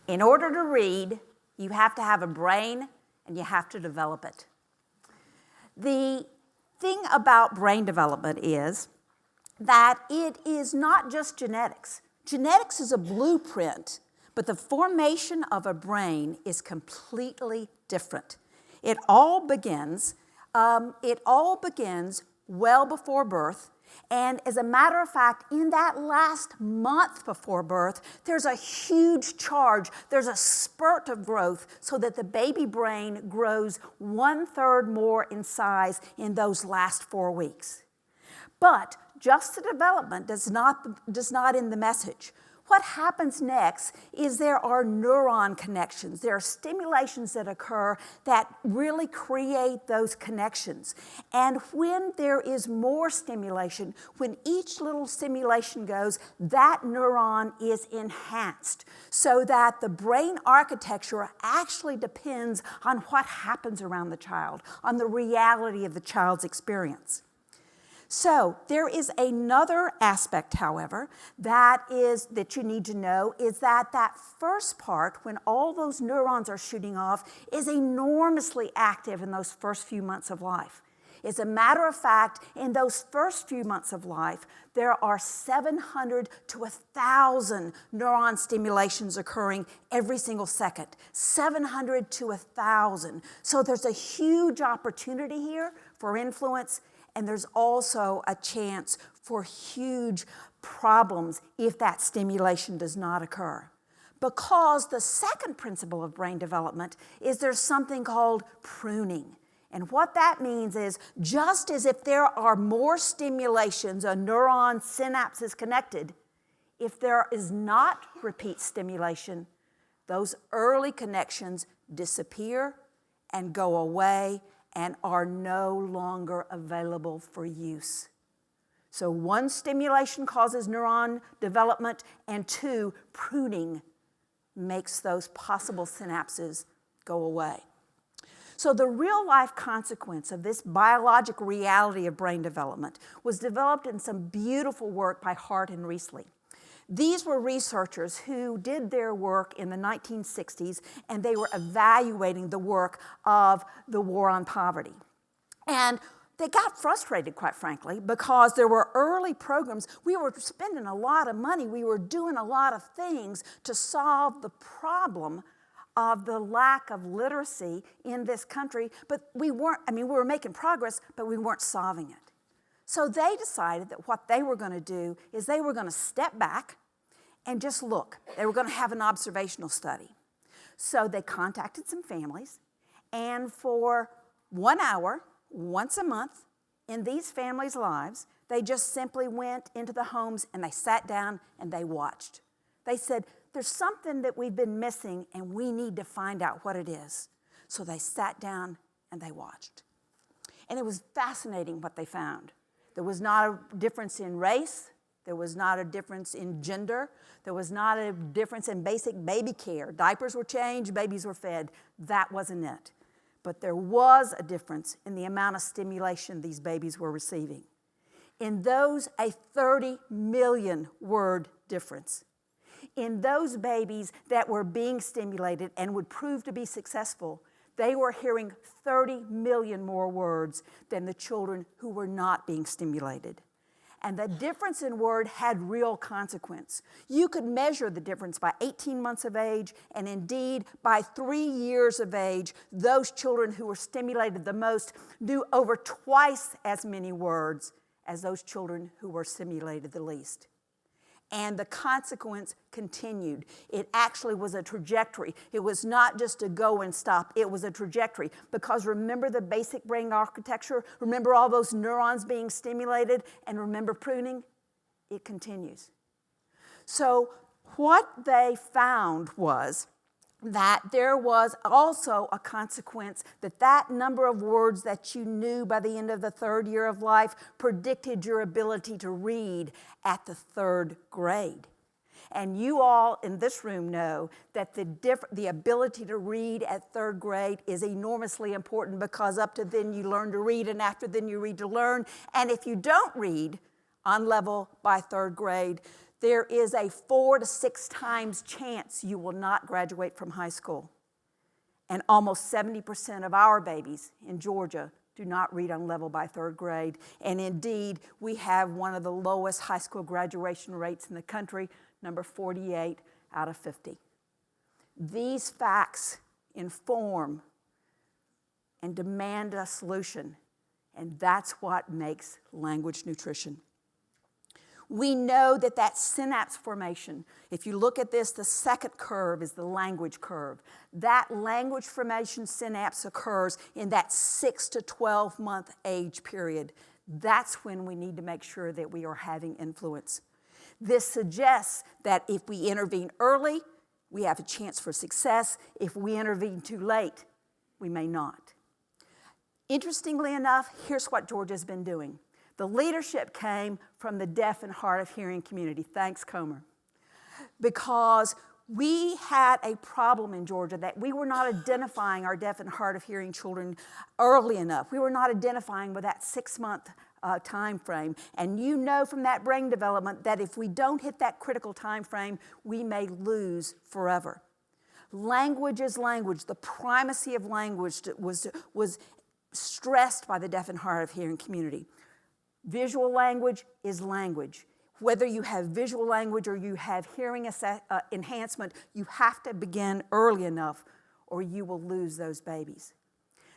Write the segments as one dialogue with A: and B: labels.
A: In order to read, you have to have a brain and you have to develop it. The thing about brain development is that it is not just genetics. Genetics is a blueprint, but the formation of a brain is completely different. It all begins well before birth. And as a matter of fact, in that last month before birth, there's a huge charge. There's a spurt of growth so that the baby brain grows 1/3 more in size in those last 4 weeks. But just the development does not end the message. What happens next is there are neuron connections. There are stimulations that occur that really create those connections. And when there is more stimulation, when each little stimulation goes, that neuron is enhanced so that the brain architecture actually depends on what happens around the child, on the reality of the child's experience. So there is another aspect, however, that you need to know is that first part, when all those neurons are shooting off, is enormously active in those first few months of life. As a matter of fact, in those first few months of life, there are 700 to 1,000 neuron stimulations occurring every single second. 700 to 1,000. So there's a huge opportunity here for influence. And there's also a chance for huge problems if that stimulation does not occur. Because the second principle of brain development is there's something called pruning. And what that means is just as if there are more stimulations, a neuron synapse is connected, if there is not repeat stimulation, those early connections disappear and go away and are no longer available for use. So 1, stimulation causes neuron development, and 2, pruning makes those possible synapses go away. So the real-life consequence of this biologic reality of brain development was developed in some beautiful work by Hart and Riesling. These were researchers who did their work in the 1960s, and they were evaluating the work of the war on poverty. And they got frustrated, quite frankly, because there were early programs. We were spending a lot of money. We were doing a lot of things to solve the problem of the lack of literacy in this country, but we were making progress, but we weren't solving it. So they decided that what they were going to do is they were going to step back and just look. They were going to have an observational study. So they contacted some families, and for 1 hour, once a month, in these families' lives, they just simply went into the homes and they sat down and they watched. They said, there's something that we've been missing and we need to find out what it is. So they sat down and they watched. And it was fascinating what they found. There was not a difference in race. There was not a difference in gender. There was not a difference in basic baby care. Diapers were changed, babies were fed. That wasn't it. But there was a difference in the amount of stimulation these babies were receiving. In those, a 30 million word difference. In those babies that were being stimulated and would prove to be successful, they were hearing 30 million more words than the children who were not being stimulated. And the difference in word had real consequence. You could measure the difference by 18 months of age, and indeed by 3 years of age, those children who were stimulated the most knew over twice as many words as those children who were stimulated the least. And the consequence continued. It actually was a trajectory. It was not just a go and stop. It was a trajectory. Because remember the basic brain architecture? Remember all those neurons being stimulated? And remember pruning? It continues. So what they found was that there was also a consequence that number of words that you knew by the end of the 3rd year of life predicted your ability to read at the 3rd grade. And you all in this room know that the ability to read at 3rd grade is enormously important, because up to then you learn to read, and after then you read to learn. And if you don't read on level by 3rd grade, there is a 4 to 6 times chance you will not graduate from high school. And almost 70% of our babies in Georgia do not read on level by 3rd grade. And indeed, we have one of the lowest high school graduation rates in the country, number 48 out of 50. These facts inform and demand a solution, and that's what makes language nutrition. We know that synapse formation, if you look at this, the second curve is the language curve. That language formation synapse occurs in that 6 to 12 month age period. That's when we need to make sure that we are having influence. This suggests that if we intervene early, we have a chance for success. If we intervene too late, we may not. Interestingly enough, here's what Georgia's been doing. The leadership came from the deaf and hard of hearing community. Thanks, Comer. Because we had a problem in Georgia that we were not identifying our deaf and hard of hearing children early enough. We were not identifying with that 6-month time frame. And you know from that brain development that if we don't hit that critical time frame, we may lose forever. Language is language. The primacy of language was stressed by the deaf and hard of hearing community. Visual language is language. Whether you have visual language or you have hearing enhancement, you have to begin early enough or you will lose those babies.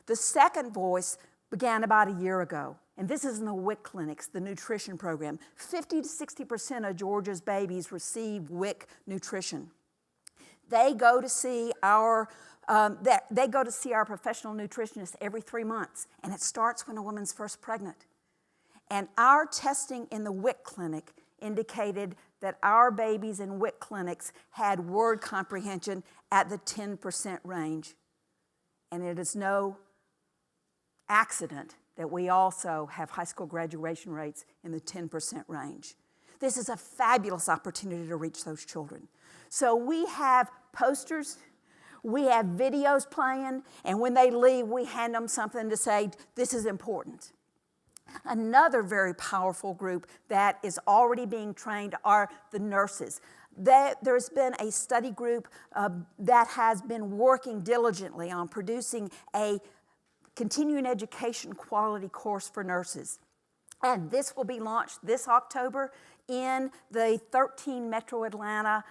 A: The second voice began about a year ago, and this is in the WIC clinics, the nutrition program. 50 to 60% of Georgia's babies receive WIC nutrition. They go to see our professional nutritionist every 3 months, and it starts when a woman's first pregnant. And our testing in the WIC clinic indicated that our babies in WIC clinics had word comprehension at the 10% range. And it is no accident that we also have high school graduation rates in the 10% range. This is a fabulous opportunity to reach those children. So we have posters, we have videos playing, and when they leave, we hand them something to say, this is important. Another very powerful group that is already being trained are the nurses. There's been a study group that has been working diligently on producing a continuing education quality course for nurses. And this will be launched this October in the 13 Metro Atlanta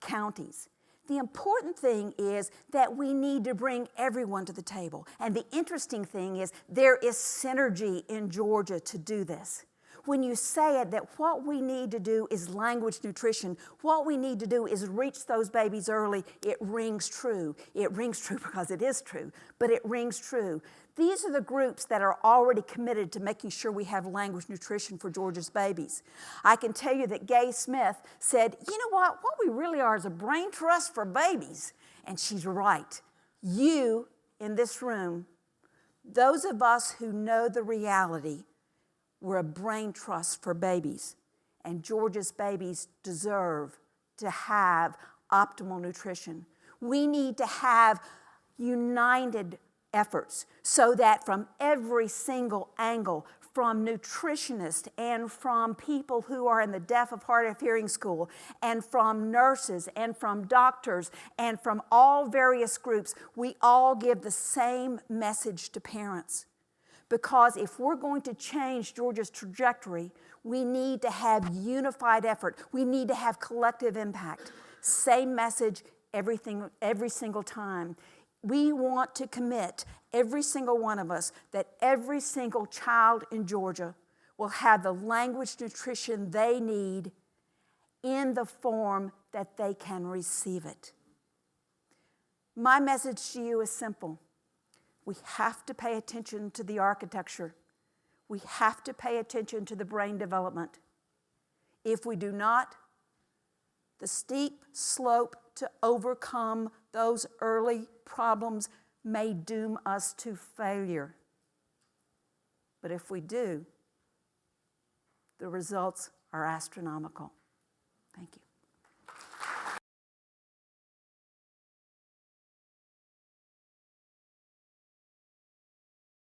A: counties. The important thing is that we need to bring everyone to the table. And the interesting thing is there is synergy in Georgia to do this. When you say it, that what we need to do is language nutrition, what we need to do is reach those babies early, it rings true. It rings true because it is true, but it rings true. These are the groups that are already committed to making sure we have language nutrition for Georgia's babies. I can tell you that Gay Smith said, you know what we really are is a brain trust for babies. And she's right. You in this room, those of us who know the reality, we're a brain trust for babies. And Georgia's babies deserve to have optimal nutrition. We need to have united efforts so that from every single angle, from nutritionists and from people who are in the deaf of hard of hearing school and from nurses and from doctors and from all various groups, we all give the same message to parents. Because if we're going to change Georgia's trajectory, we need to have unified effort. We need to have collective impact. Same message every single time. We want to commit, every single one of us, that every single child in Georgia will have the language nutrition they need in the form that they can receive it. My message to you is simple. We have to pay attention to the architecture. We have to pay attention to the brain development. If we do not, the steep slope to overcome those early problems may doom us to failure. But if we do, the results are astronomical. Thank you.